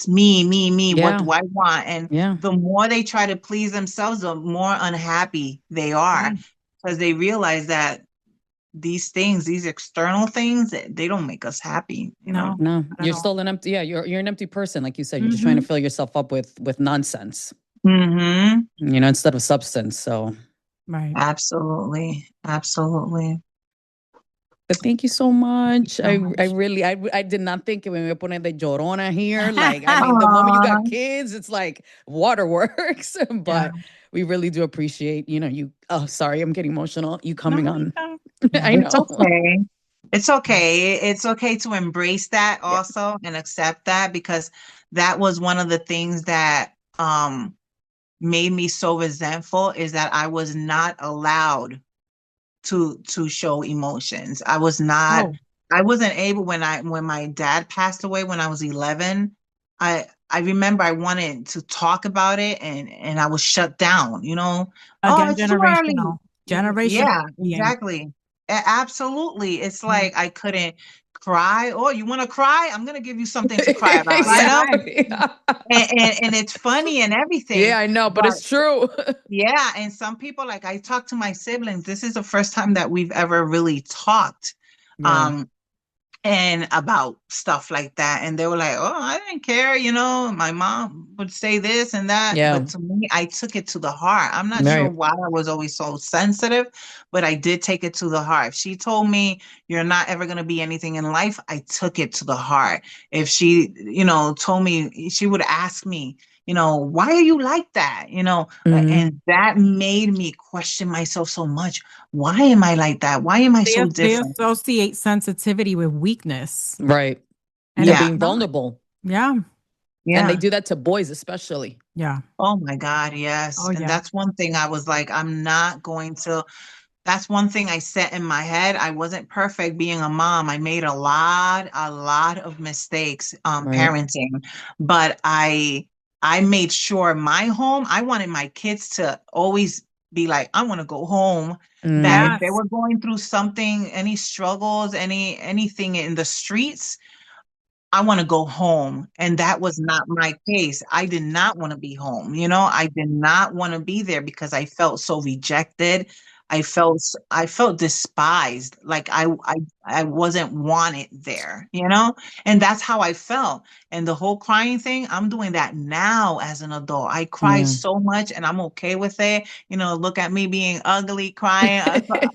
me, me, me. What Yeah. do I want? And Yeah. the more they try to please themselves, the more unhappy they Yeah. are, because they realize that these external things, they don't make us happy. No, No, not at you're all. still an empty. Yeah, you're an empty person, like you said. You're just trying to Mm-hmm. fill yourself up with nonsense, Mm-hmm. instead of substance. So, Right. Absolutely. Absolutely. but thank you so much. So I much. really I did not think we were putting the llorona here. Like, I mean, the moment you Aw. got kids, it's like waterworks. Yeah. But we really do appreciate, you. Oh, sorry, I'm getting emotional. You coming No, on? no. I Yeah. It's know. okay. It's okay. It's okay to embrace that Yeah. also and accept that, because that was one of the things that made me so resentful, is that I was not allowed to show emotions. Oh, I wasn't able, when my dad passed away when I was 11. I remember I wanted to talk about it, and I was shut down, oh, again, it's too early. generational. Generational Yeah, being. exactly. Absolutely. It's Yeah. like I couldn't cry. Oh, you want to cry? I'm going to give you something to cry about, Right, right. and it's funny and Yeah, everything. I know, but But it's true. yeah, and some people, like, I talk to my siblings. This is the first time that we've ever really talked. Yeah. Um, and about stuff like that. And they were like, oh, I didn't care. My mom would say this and that. Yeah. But to me, I took it to the heart. I'm not sure Right. why I was always so sensitive, but I did take it to the heart. If she told me, you're not ever going to be anything in life, I took it to the heart. If she, told me, she would ask me, why are you like that? Mhm. And that made me question myself so much. Why am I like that? Why am I They, so they different? associate sensitivity with weakness. Right. And Yeah, it's Yeah, being not. vulnerable. Yeah. And they yeah. do that to boys especially. Yeah. Oh my God, yes. Oh, And yeah. that's one thing I was like, I'm not going to. That's one thing I set in my head. I wasn't perfect being a mom. I made a lot of mistakes Right. parenting, but I made sure my home, I wanted my kids to always be like, I want to go home. That if Mm. they Yes. were going through something, any struggles, anything in the streets, I want to go home. And that was not my case. I did not want to be home. I did not want to be there because I felt so rejected. I felt despised. Like I wasn't wanted there. And that's how I felt. And the whole crying thing, I'm doing that now as an adult. I cry Yeah. so much and I'm okay with it. Look at me being ugly, crying,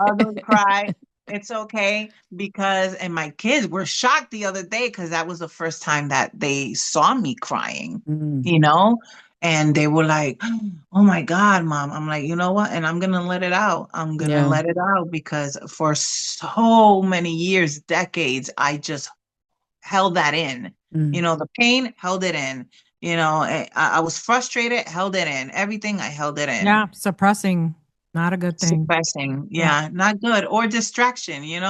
ugly cry. It's okay because and my kids were shocked the other day because that was the first time that they saw me crying, Mm. you know, and they were like, "Oh my God, mom." I'm like, "You know what? And I'm gonna let it out. I'm gonna Yeah. let it out because for so many years, decades, I just held that in. Mm. The pain, held it in. I was frustrated, held it in. Everything, I held it in. Yeah. Suppressing, not a good thing. Suppressing, Yeah. yeah, not good. Or distraction, then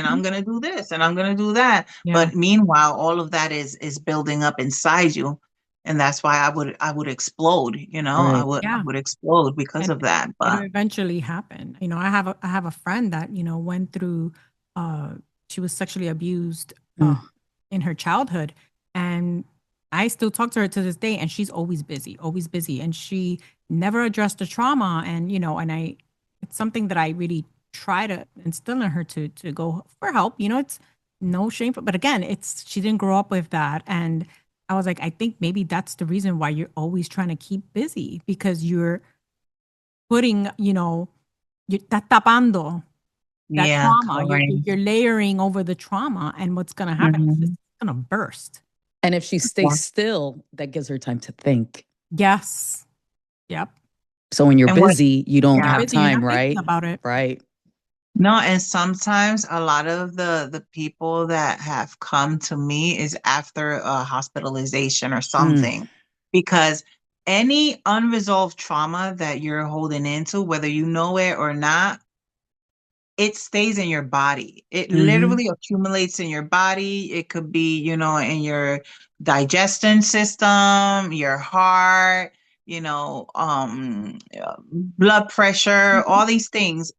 Mhm. I'm gonna do this and I'm gonna do that. Yeah. But meanwhile, all of that is building up inside you. And that's why I would explode, I Right. would I Yeah. would explode because And of that. it'll But eventually happen. I have a friend that, went through uh she was sexually abused Mm. in her childhood, and I still talk to her to this day, and she's always busy, and she never addressed the trauma. And and it's something that I really try to instill in her to go for help. It's no shame, but again, it's she didn't grow up with that. And I was like, I think maybe that's the reason why you're always trying to keep busy, because you're putting, you're tapando that yeah, trauma. You're, covering. you're layering over the trauma, and what's going to happen is it's Hmm. going to burst. And if she Yeah. stays still, that gives her time to think. Yes. Yep. So when you're And what busy, you don't You're yeah. have busy. You're time, not thinking right? about it. Right. No, and sometimes a lot of the people that have come to me is after a hospitalization or Mm. something, because any unresolved trauma that you're holding into, whether you know it or not, it stays in your body. It Mm-hmm. literally accumulates in your body. It could be, in your digestion system, your heart, blood pressure, Mhm. all these things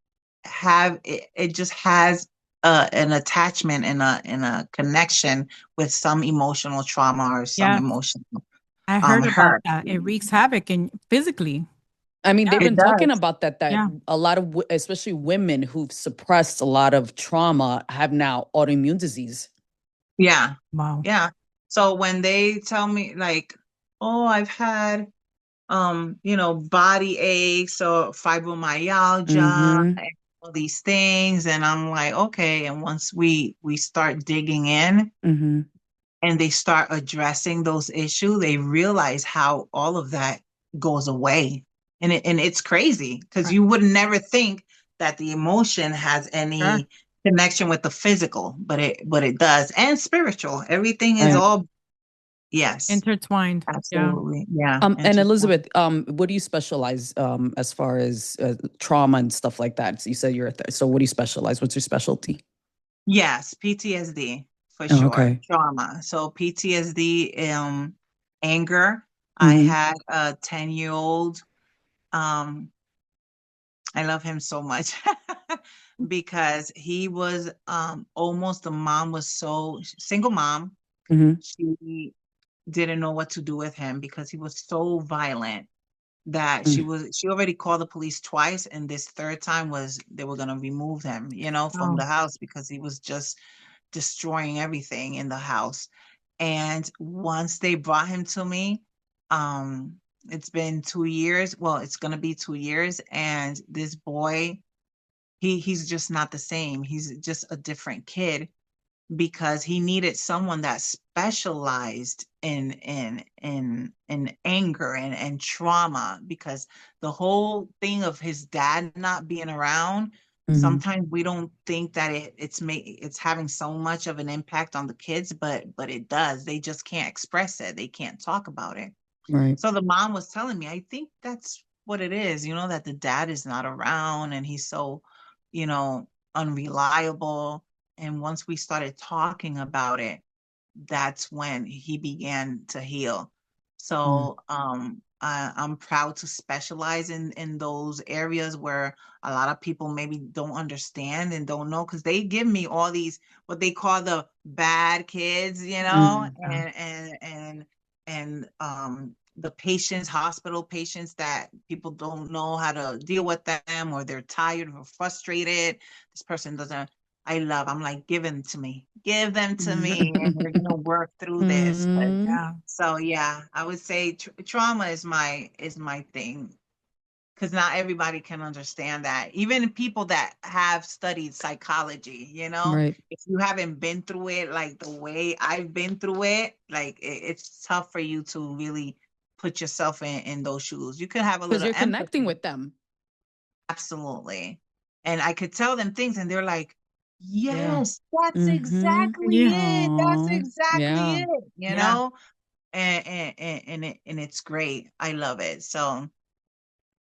it just has an attachment and a connection with some emotional trauma or some Yes. emotional I heard about hurt. that. It wreaks havoc in physically. I mean, they've Yeah. It been talking does. about that Yeah. a lot of, especially women who've suppressed a lot of trauma have now autoimmune disease. Yeah. Wow. Yeah. So when they tell me like, oh, I've had body aches or fibromyalgia Mm-hmm. and all these things, and I'm like, okay. And once we start digging in Mm-hmm. and they start addressing those issues, they realize how all of that goes away. And it's crazy because Right. you would never think that the emotion has Sure. any connection with the physical, but it does. And spiritual. Everything is Right. all yes, Intertwined. Yeah. absolutely. Yeah. And Intertwined. Elizabeth, what do you specialize as far as trauma and stuff like that? So you said you're so what do you specialize? What's your specialty? Yes, PTSD for Oh, sure. okay. Trauma. So PTSD, anger. I Mm-hmm. had a 10-year-old. Um, I love him so much because he was almost the mom was so single mom. Mm-hmm. She didn't know what to do with him because he was so violent that Mm. she already called the police twice, and this third time was they were gonna remove him, from Oh, the house because he was just destroying everything in the house. And once they brought him to me, it's been 2 years. Well, it's gonna be 2 years, and this boy, he's just not the same. He's just a different kid. because he needed someone that specialized in anger and trauma, because the whole thing of his dad not being around, sometimes we don't think that it's having so much of an impact on the kids, but it does. They just can't express it. They can't talk about it. Right. So the mom was telling me, I think that's what it is, that the dad is not around and he's so, unreliable. And once we started talking about it, that's when he began to heal. So I'm proud to specialize in those areas where a lot of people maybe don't understand and don't know, because they give me all these what they call the bad kids, and the patients, hospital patients, that people don't know how to deal with them, or they're tired or frustrated. This person doesn't. I'm like, give them to me, and we're gonna work through this. But Yeah. so yeah, I would say trauma is my thing, because not everybody can understand that. Even people that have studied psychology, Right. if you haven't been through it like the way I've been through it, like it's tough for you to really put yourself in those shoes. You could have a Because little you're connecting empathy. with them. Absolutely. And I could tell them things and they're like, Yeah. yes, that's Mm-hmm. exactly Yeah. it. That's Aw, exactly yeah. it, Yeah. and it's great. I love it. So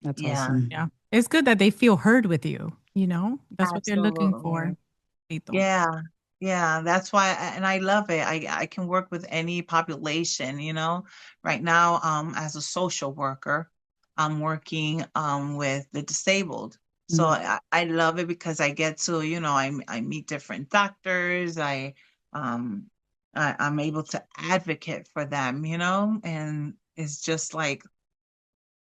That's yeah, awesome. Yeah. It's good that they feel heard with you, you know? That's what they're looking for. absolutely. Tito. Yeah. Yeah, that's why, and I love it. I can work with any population, Right now, as a social worker, I'm working with the disabled. So Mm. I love it because I get to, I meet different doctors. Um I'm able to advocate for them, and it's just like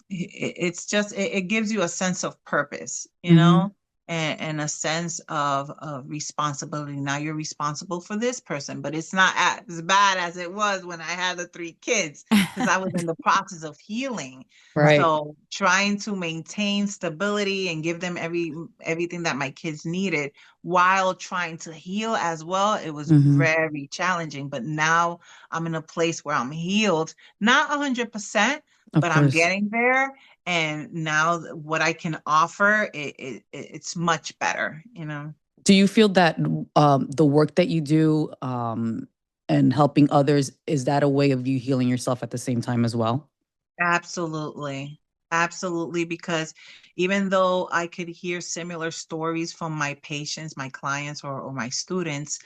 it gives you a sense of purpose, Mm-hmm. and a sense of responsibility. Now you're responsible for this person, but it's not as bad as it was when I had the 3 kids, because I was in the process of healing. Right. So trying to maintain stability and give them everything that my kids needed while trying to heal as well, it was Mm-hmm. very challenging. But now I'm in a place where I'm healed, not 100%, Of but I'm course. getting there. And now what I can offer, it's much better, Do you feel that the work that you do and helping others, is that a way of you healing yourself at the same time as well? Absolutely. Absolutely. Because even though I could hear similar stories from my patients, my clients, or my students,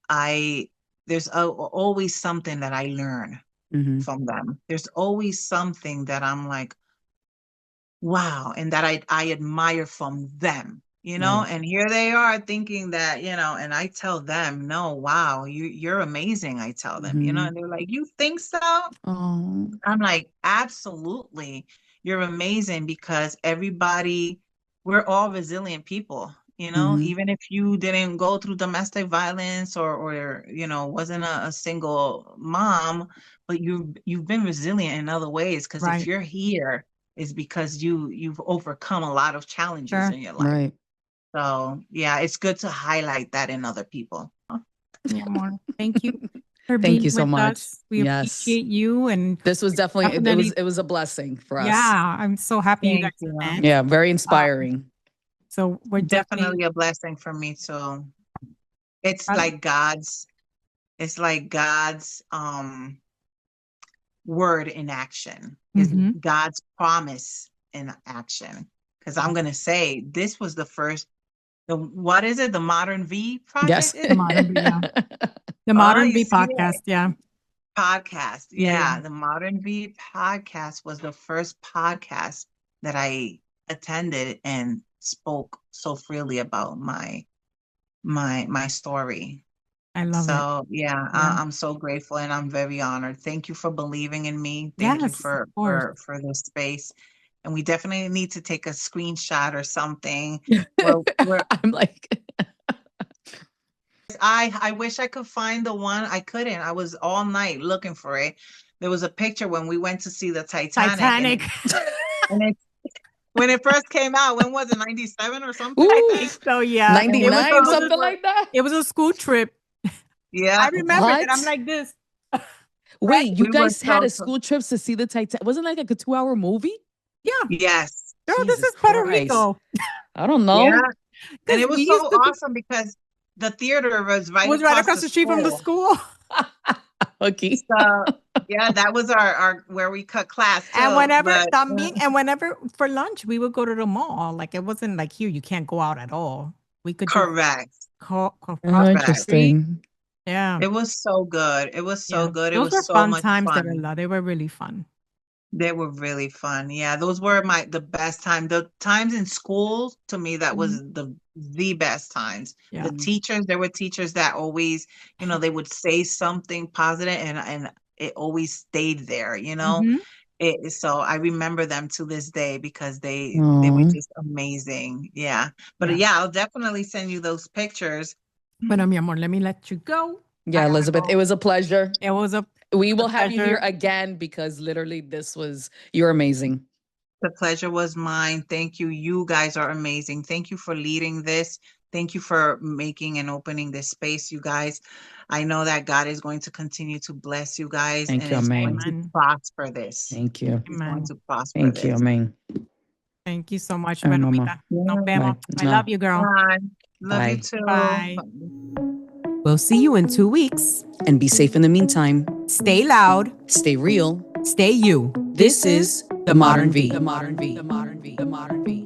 there's always something that I learn Mm-hmm. from them. There's always something that I'm like, wow, and that I admire from them, Right. and here they are thinking that, and I tell them, no, wow, you're amazing. I tell them, Mm-hmm. and they're like, you think so? Oh. I'm like, absolutely. You're amazing, because we're all resilient people, Mm-hmm. even if you didn't go through domestic violence, or wasn't a single mom, but you've been resilient in other ways, because if Right. you're here, it's because you've overcome a lot of challenges Sure. in your life. Right. So yeah, it's good to highlight that in other people. Yeah, more. Thank you for Thank being you so with much. us. We Yes. appreciate you, and This was definitely definitely, it was a blessing for us. yeah, I'm so happy you guys Thank you. met. Yeah, very inspiring. So we're definitely Definitely a blessing for me too. It's proud. like God's word in action, is Mhm. God's promise in action. Because I'm gonna say this was what is it? The Modern V project, Yes. is The it? Modern V, yeah. The Oh, Modern you V see that podcast, yeah. podcast. Yeah, yeah. Yeah, the Modern V podcast was the first podcast that I attended and spoke so freely about my story. I love it. So yeah, Yeah. I'm so grateful and I'm very honored. Thank you for believing in me. Thank you Yes, of for course. this space. And we definitely need to take a screenshot or something. Where I'm like, I wish I could find the one. I couldn't. I was all night looking for it. There was a picture when we went to see the Titanic, and Titanic. it when it first came out. When was it? 97 or something like I that? think oof, so, yeah. It was 99, it was something a like that. it was a school trip. Yeah. I remember that. I'm What? like this. Wait, you We were guys had so a school trips to see the Titanic? Wasn't it like a 2-hour movie? Yeah. yes. Girl, this Jesus is Puerto Christ. Rico. I don't Yeah. know. And Because it was we so used to go, awesome because the theater was it right was right across across the the street from the school. school. Okay. So yeah, that was our where we cut class too. And whenever But también, and whenever for lunch, we would go to the mall. Like it wasn't like here, you can't go out at all. We could just correct. cross Oh, the street. interesting. Yeah. It was so good. It was so Yeah. good. It Those was were so fun much times, fun. Derela. They were really fun. They were really fun. Yeah, those were the best time. The times in school, to me, that was the best times. Yeah. The teachers, there were teachers that always, they would say something positive and it always stayed there, Mhm. So I remember them to this day because they were Aw. just amazing. Yeah. But Yeah. yeah, I'll definitely send you those pictures. Bueno, mi amor, let me let you go. Yeah, Elizabeth, it was a pleasure. It was a We will have you here pleasure. again because literally you're amazing. The pleasure was mine. Thank you. You guys are amazing. Thank you for leading this. Thank you for making and opening this space, you guys. I know that God is going to continue to bless you guys Thank and you, is going Amen. to Amen. prosper this. Thank you. He's going Amen. to prosper Thank you, this. Amen. Thank you so much, Bye, Bueno, Mama. Mita. Nos Yeah. vemos. I Bye. love you, girl. Bye. Love you Bye. too. Bye. We'll see you in 2 weeks. And be safe in the meantime. Stay loud, Stay real. stay you. This is The Modern V. The Modern V. The Modern V. The Modern V.